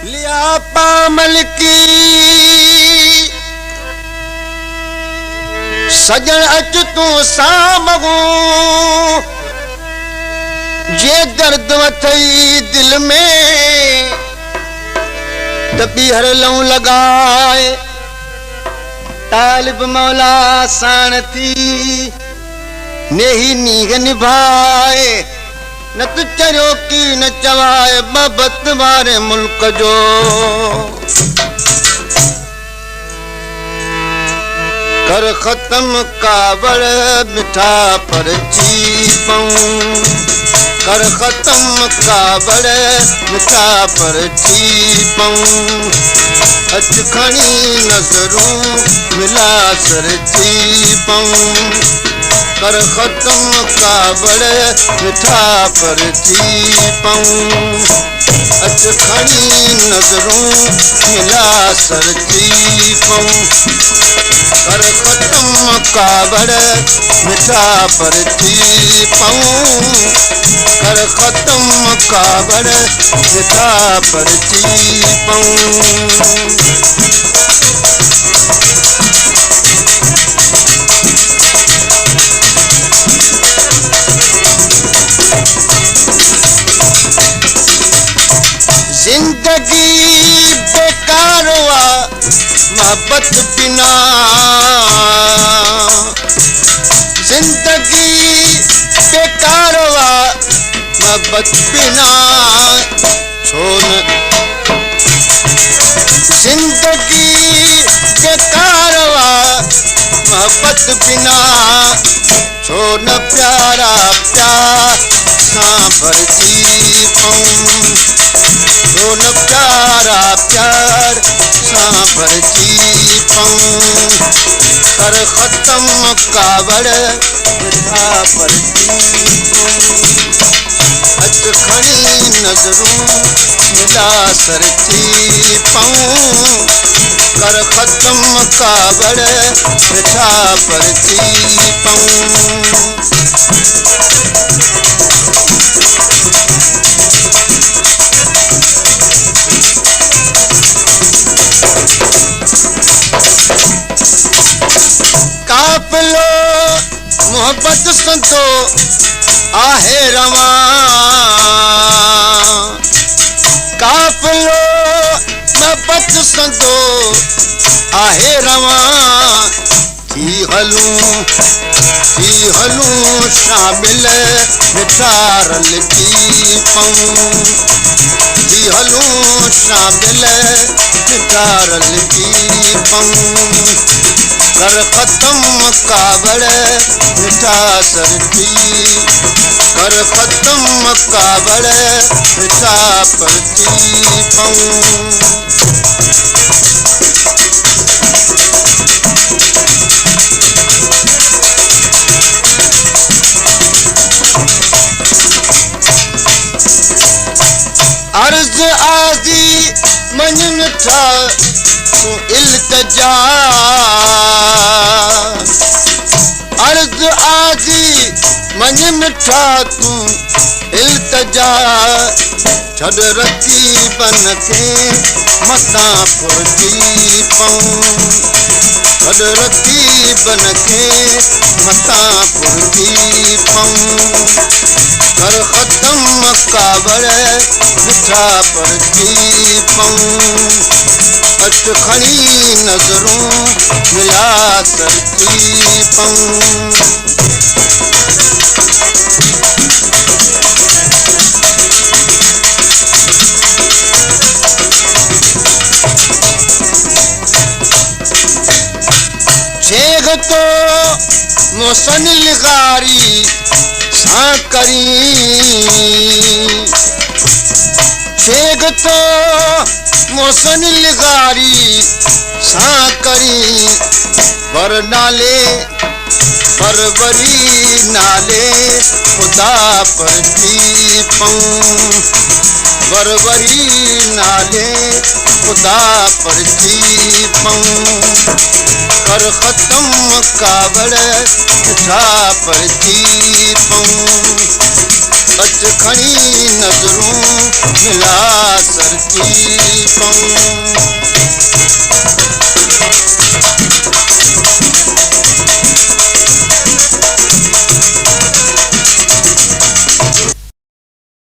लिया पामल की सजन अच तू सामगू जे दर्द वथई दिल में तभी हर लऊं लगाए तालिब मौला साण थी नेही नीग निभाए न तु चरियो की न चवाए बबत वारे मुल्क जो कर खत्म कावड़ मिठा पर चीपऊं कर खत्म कावड़ मिठा पर चीपऊं अच खणी नजरूं मिला सर चीपऊं कर खत्म कावड़ मिठा पर चीपऊं अच खणी नजरूं मिला सर चीपऊं कर खत्म कावड़ मिठा पर चीपऊं कर खत्म कावड़ मिठा पर चीपऊं जिंदगी बेकार हुआ मोहब्बत बिना जिंदगी बेकार हुआ मोहब्बत बिना छोन जिंदगी बेकार हुआ मोहब्बत बिना छोन प्यारा प्यार सांभर जीपऊं छोन प्यारा प्यार सांभर जीपऊं कर खत्म कावड़ मिठा पर चीपऊं अच खणी नजरूं मिला सर चीपऊं कर खत्म कावड़ मिठा पर चीपऊं काफिलो मोहब्बत संतो आहे रवा काफिलो मोहब्बत संतो आहे रवा थी हलूं शामिल मिठारल जीपऊं थी हलूं शामिल मिठारल जीपऊं कर खत्म कावड़ मिठा सरती कर खत्म कावड़ मिठा पर चीपऊं अर्ज आजी मन मिठा तू इल्तजा अर्ज आजी मन मिठा तू इल्तजा छड़ रखी बन के मता फुर्ती पऊं छड़ रखी बन के मता फुर्ती पऊं कर खत्म कावड़ मिठा पर चीपऊं अच खणी नजरूं मिला सर चीपऊं शेख तो मोसन लिगारी सा करी शेख तो मोसन लिगारी सा करी वर नाले परवरी नाले खुदा पर चीपऊं वरवरी नाले खुदा पर चीपऊं कर खत्म कावड़ मिठा पर चीपऊं अच खणी नज़रूं मिला सरकी पऊं।